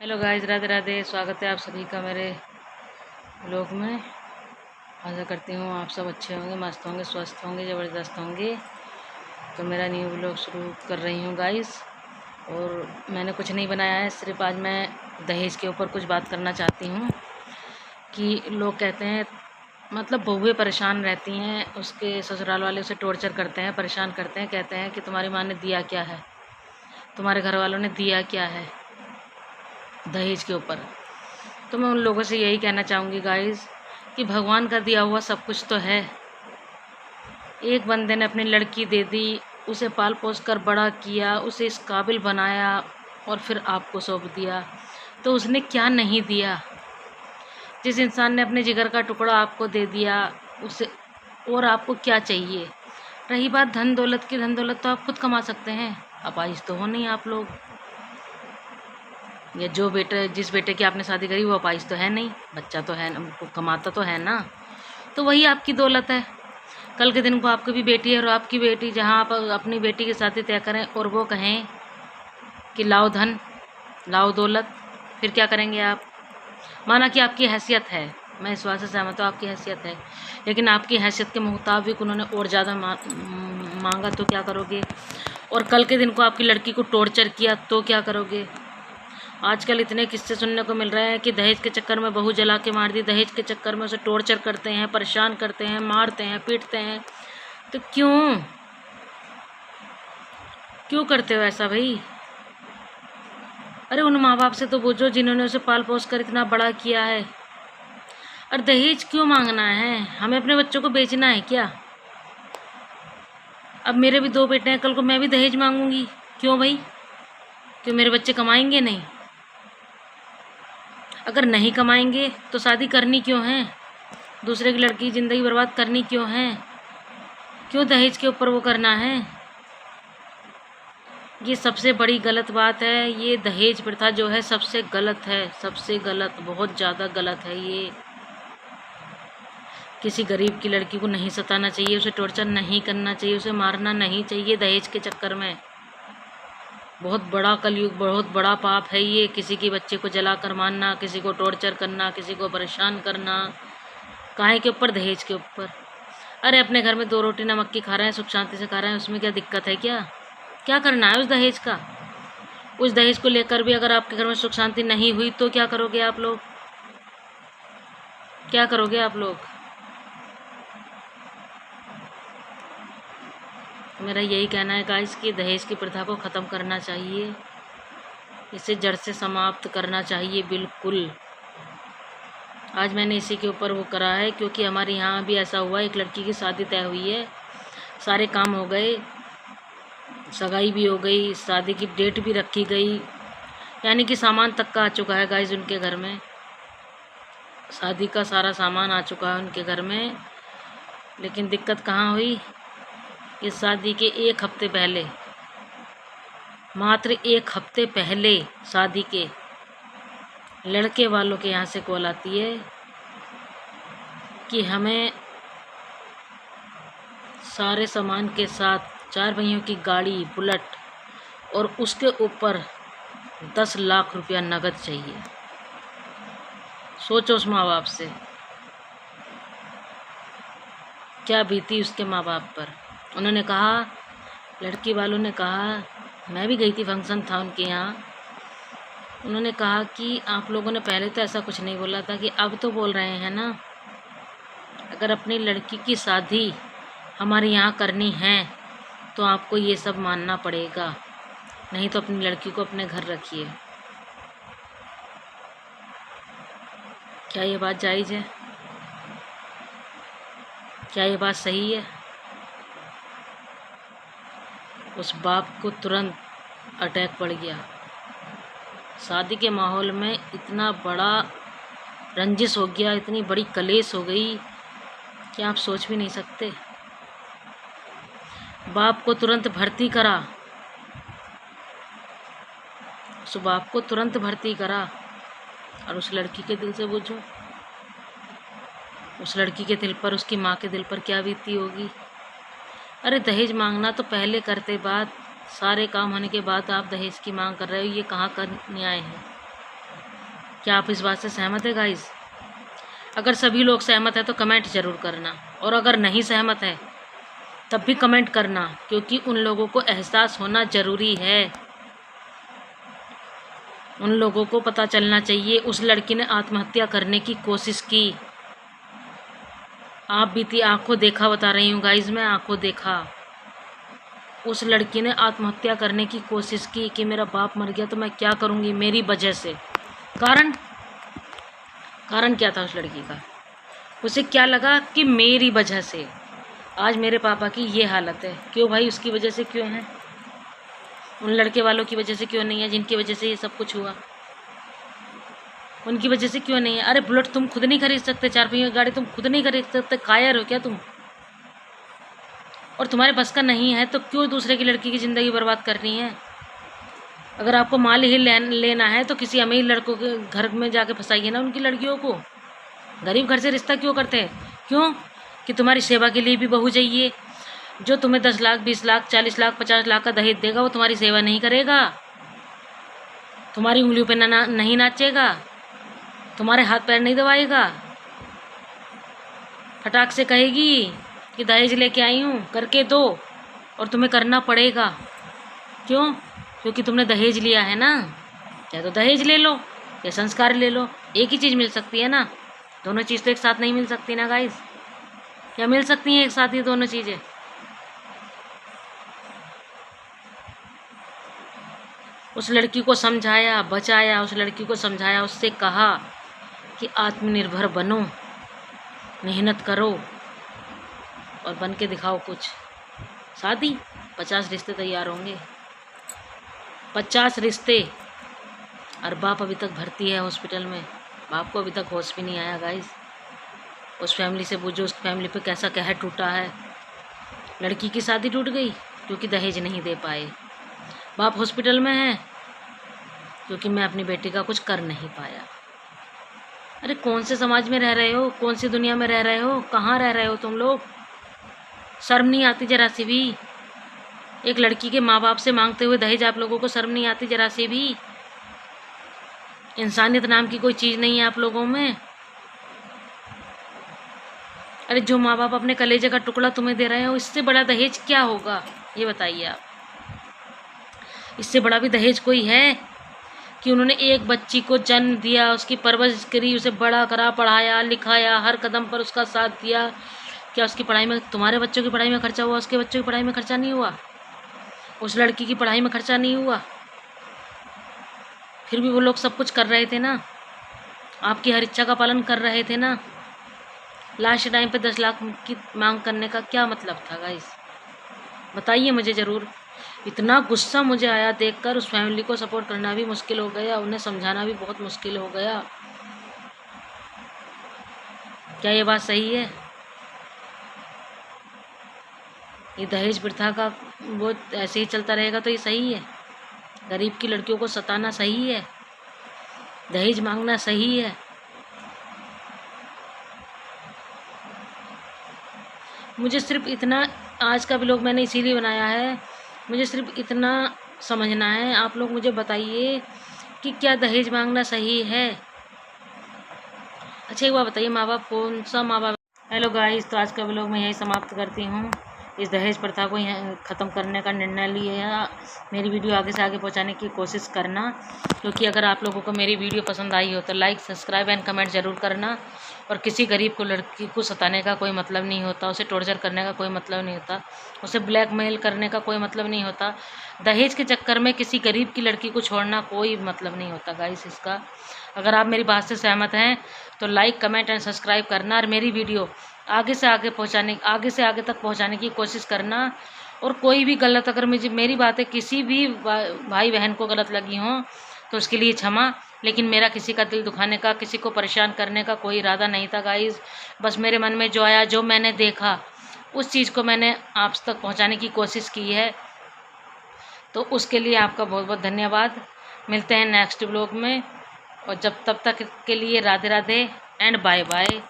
Hello guys, Radhe Radhe. स्वागत है आप सभी का मेरे ब्लॉग में। आशा करती हूँ आप सब अच्छे होंगे, मस्त होंगे, स्वस्थ होंगे, ज़बरदस्त होंगे। तो मेरा न्यू ब्लॉग शुरू कर रही हूँ गाइस। और मैंने कुछ नहीं बनाया है, सिर्फ आज मैं दहेज के ऊपर कुछ बात करना चाहती हूँ। कि लोग कहते हैं, मतलब बहुएं परेशान रहती हैं, उसके ससुराल वाले उसे टॉर्चर करते हैं, परेशान करते हैं, कहते हैं कि तुम्हारी माँ ने दिया क्या है, तुम्हारे घर वालों ने दिया क्या है दहेज के ऊपर। तो मैं उन लोगों से यही कहना चाहूँगी गाइस कि भगवान का दिया हुआ सब कुछ तो है। एक बंदे ने अपनी लड़की दे दी, उसे पाल पोस कर बड़ा किया, उसे इस काबिल बनाया और फिर आपको सौंप दिया, तो उसने क्या नहीं दिया। जिस इंसान ने अपने जिगर का टुकड़ा आपको दे दिया, उसे और आपको क्या चाहिए। रही बात धन दौलत की, धन दौलत तो आप खुद कमा सकते हैं, अपाहिज तो हो नहीं आप लोग। या जिस बेटे की आपने शादी करी वो अपाहिज तो है नहीं, बच्चा तो है, कमाता तो है ना। तो वही आपकी दौलत है। कल के दिन को आपकी भी बेटी है और आपकी बेटी, जहाँ आप अपनी बेटी की शादी तय करें और वो कहें कि लाओ धन, लाओ दौलत, फिर क्या करेंगे आप। माना कि आपकी हैसियत है, मैं इस बात से सहमत हूँ, आपकी हैसियत है, लेकिन आपकी हैसियत के मुताबिक उन्होंने और ज़्यादा मांगा तो क्या करोगे। और कल के दिन को आपकी लड़की को टॉर्चर किया तो क्या करोगे। आजकल इतने किस्से सुनने को मिल रहे हैं कि दहेज के चक्कर में बहू जला के मार दी, दहेज के चक्कर में उसे टॉर्चर करते हैं, परेशान करते हैं, मारते हैं, पीटते हैं। तो क्यों क्यों करते हो ऐसा भाई। अरे उन माँ बाप से तो पूछो जिन्होंने उसे पाल पोस कर इतना बड़ा किया है। और दहेज क्यों मांगना है, हमें अपने बच्चों को बेचना है क्या। अब मेरे भी 2 बेटे हैं, कल को मैं भी दहेज मांगूंगी, क्यों भाई, क्यों मेरे बच्चे कमाएंगे नहीं। अगर नहीं कमाएंगे तो शादी करनी क्यों है, दूसरे की लड़की की ज़िंदगी बर्बाद करनी क्यों है, क्यों दहेज के ऊपर वो करना है। ये सबसे बड़ी गलत बात है। ये दहेज प्रथा जो है सबसे गलत है, सबसे गलत, बहुत ज़्यादा गलत है ये। किसी गरीब की लड़की को नहीं सताना चाहिए, उसे टॉर्चर नहीं करना चाहिए, उसे मारना नहीं चाहिए दहेज के चक्कर में। बहुत बड़ा कलयुग, बहुत बड़ा पाप है ये, किसी के बच्चे को जलाकर मारना, किसी को टॉर्चर करना, किसी को परेशान करना। काहे के ऊपर, दहेज के ऊपर। अरे अपने घर में 2 रोटी नमक की खा रहे हैं, सुख शांति से खा रहे हैं, उसमें क्या दिक्कत है क्या। क्या करना है उस दहेज का। उस दहेज को लेकर भी अगर आपके घर में सुख शांति नहीं हुई तो क्या करोगे आप लोग, क्या करोगे आप लोग। मेरा यही कहना है गाइस कि दहेज की प्रथा को ख़त्म करना चाहिए, इसे जड़ से समाप्त करना चाहिए बिल्कुल। आज मैंने इसी के ऊपर वो करा है, क्योंकि हमारे यहाँ भी ऐसा हुआ, एक लड़की की शादी तय हुई है, सारे काम हो गए, सगाई भी हो गई, शादी की डेट भी रखी गई, यानी कि सामान तक का आ चुका है गाइस उनके घर में। शादी का सारा सामान आ चुका है उनके घर में। लेकिन दिक्कत कहाँ हुई कि शादी के 1 हफ्ते पहले, मात्र 1 हफ्ते पहले शादी के, लड़के वालों के यहाँ से कॉल आती है कि हमें सारे सामान के साथ 4 पहियों की गाड़ी, बुलेट, और उसके ऊपर 10 लाख रुपया नगद चाहिए। सोचो उस माँ बाप से क्या बीती उसके माँ बाप पर। उन्होंने कहा, लड़की वालों ने कहा, मैं भी गई थी, फंक्शन था उनके यहाँ, उन्होंने कहा कि आप लोगों ने पहले तो ऐसा कुछ नहीं बोला था, कि अब तो बोल रहे हैं ना, अगर अपनी लड़की की शादी हमारे यहाँ करनी है तो आपको ये सब मानना पड़ेगा, नहीं तो अपनी लड़की को अपने घर रखिए। क्या ये बात जायज़ है, क्या ये बात सही है। उस बाप को तुरंत अटैक पड़ गया। शादी के माहौल में इतना बड़ा रंजिश हो गया, इतनी बड़ी कलेश हो गई कि आप सोच भी नहीं सकते। बाप को तुरंत भर्ती करा, उस बाप को तुरंत भर्ती करा। और उस लड़की के दिल से पूछो, उस लड़की के दिल पर, उसकी माँ के दिल पर क्या बीती होगी। अरे दहेज मांगना तो पहले करते, बाद सारे काम होने के बाद आप दहेज की मांग कर रहे हो, ये कहाँ का न्याय है। क्या आप इस बात से सहमत है गाइस? अगर सभी लोग सहमत हैं तो कमेंट ज़रूर करना, और अगर नहीं सहमत है तब भी कमेंट करना, क्योंकि उन लोगों को एहसास होना ज़रूरी है। उन लोगों को पता चलना चाहिए उस लड़की ने आत्महत्या करने की कोशिश की। आप बीती आंखों देखा बता रही हूँ गाइस, मैं आंखों देखा। उस लड़की ने आत्महत्या करने की कोशिश की कि मेरा बाप मर गया तो मैं क्या करूँगी मेरी वजह से। कारण क्या था उस लड़की का? उसे क्या लगा कि मेरी वजह से आज मेरे पापा की ये हालत है। क्यों भाई? उसकी वजह से क्यों है? उन लड़के वालों की वजह से क्यों नहीं है जिनकी वजह से ये सब कुछ हुआ? उनकी वजह से क्यों नहीं है? अरे बुलेट तुम खुद नहीं खरीद सकते, 4 पहियों की गाड़ी तुम खुद नहीं खरीद सकते, कायर हो क्या तुम? और तुम्हारे बस का नहीं है तो क्यों दूसरे की लड़की की ज़िंदगी बर्बाद करनी है? अगर आपको माल ही लेना है तो किसी अमीर लड़कों के घर में जाके फंसाइए ना उनकी लड़कियों को। गरीब घर से रिश्ता क्यों करते हैं? क्यों? कि तुम्हारी सेवा के लिए भी बहू चाहिए। जो तुम्हें 10 लाख 20 लाख 40 लाख 50 लाख का दहेज देगा वो तुम्हारी सेवा नहीं करेगा, तुम्हारी उंगलियों पे नहीं नाचेगा, तुम्हारे हाथ पैर नहीं दबाएगा, फटाक से कहेगी कि दहेज लेके आई हूँ करके दो, और तुम्हें करना पड़ेगा। क्यों? क्योंकि तुमने दहेज लिया है ना। या तो दहेज ले लो या संस्कार ले लो, एक ही चीज़ मिल सकती है ना। दोनों चीज़ तो एक साथ नहीं मिल सकती ना गाइस। क्या मिल सकती हैं एक साथ ये दोनों चीज़ें? उस लड़की को समझाया, बचाया, उस लड़की को समझाया, उससे कहा कि आत्मनिर्भर बनो, मेहनत करो और बन के दिखाओ कुछ। शादी 50 रिश्ते तैयार होंगे, 50 रिश्ते। और बाप अभी तक भर्ती है हॉस्पिटल में, बाप को अभी तक होश भी नहीं आया गाइस। उस फैमिली से पूछो उस फैमिली पे कैसा कहर टूटा है। लड़की की शादी टूट गई क्योंकि दहेज नहीं दे पाए। बाप हॉस्पिटल में है क्योंकि मैं अपनी बेटी का कुछ कर नहीं पाया। अरे कौन से समाज में रह रहे हो? कौन सी दुनिया में रह रहे हो? कहाँ रह रहे हो तुम लोग? शर्म नहीं आती जरा सी भी? एक लड़की के माँ बाप से मांगते हुए दहेज आप लोगों को शर्म नहीं आती जरा सी भी? इंसानियत नाम की कोई चीज़ नहीं है आप लोगों में? अरे जो माँ बाप अपने कलेजे का टुकड़ा तुम्हें दे रहे हो, इससे बड़ा दहेज क्या होगा ये बताइए आप? इससे बड़ा भी दहेज कोई है कि उन्होंने एक बच्ची को जन्म दिया, उसकी परवरिश करी, उसे बड़ा करा, पढ़ाया लिखाया, हर कदम पर उसका साथ दिया। क्या उसकी पढ़ाई में, तुम्हारे बच्चों की पढ़ाई में खर्चा हुआ? उसके बच्चों की पढ़ाई में खर्चा नहीं हुआ? उस लड़की की पढ़ाई में खर्चा नहीं हुआ? फिर भी वो लोग सब कुछ कर रहे थे ना, आपकी हर इच्छा का पालन कर रहे थे ना। लास्ट टाइम पे 10 लाख की मांग करने का क्या मतलब था गाइस? बताइए मुझे ज़रूर। इतना गुस्सा मुझे आया देखकर, उस फैमिली को सपोर्ट करना भी मुश्किल हो गया, उन्हें समझाना भी बहुत मुश्किल हो गया। क्या ये बात सही है? ये दहेज प्रथा का वो ऐसे ही चलता रहेगा तो ये सही है? गरीब की लड़कियों को सताना सही है? दहेज मांगना सही है? मुझे सिर्फ इतना, आज का व्लॉग मैंने इसीलिए बनाया है, मुझे सिर्फ इतना समझना है। आप लोग मुझे बताइए कि क्या दहेज मांगना सही है? अच्छा एक बात बताइए, माँ बाप कौन सा माँ बाप? हेलो गाइस, तो आज का व्लॉग मैं यहीं समाप्त करती हूँ। इस दहेज प्रथा को यहाँ ख़त्म करने का निर्णय लिए है। मेरी वीडियो आगे से आगे पहुँचाने की कोशिश करना, क्योंकि अगर आप लोगों को मेरी वीडियो पसंद आई हो तो लाइक सब्सक्राइब एंड कमेंट ज़रूर करना। और किसी गरीब को, लड़की को सताने का कोई मतलब नहीं होता, उसे टॉर्चर करने का कोई मतलब नहीं होता, उसे ब्लैकमेल करने का कोई मतलब नहीं होता। दहेज के चक्कर में किसी गरीब की लड़की को छोड़ना कोई मतलब नहीं होता गाइस इसका। अगर आप मेरी बात से सहमत हैं तो लाइक कमेंट एंड सब्सक्राइब करना, और मेरी वीडियो आगे से आगे तक पहुंचाने की कोशिश करना। और कोई भी गलत, अगर मेरी बातें किसी भी भाई बहन को गलत लगी हों तो उसके लिए क्षमा, लेकिन मेरा किसी का दिल दुखाने का, किसी को परेशान करने का कोई इरादा नहीं था गाइस। बस मेरे मन में जो आया, जो मैंने देखा, उस चीज़ को मैंने आप तक पहुंचाने की कोशिश की है। तो उसके लिए आपका बहुत बहुत धन्यवाद। मिलते हैं नेक्स्ट व्लॉग में, और तब तक के लिए Radhe Radhe and bye bye.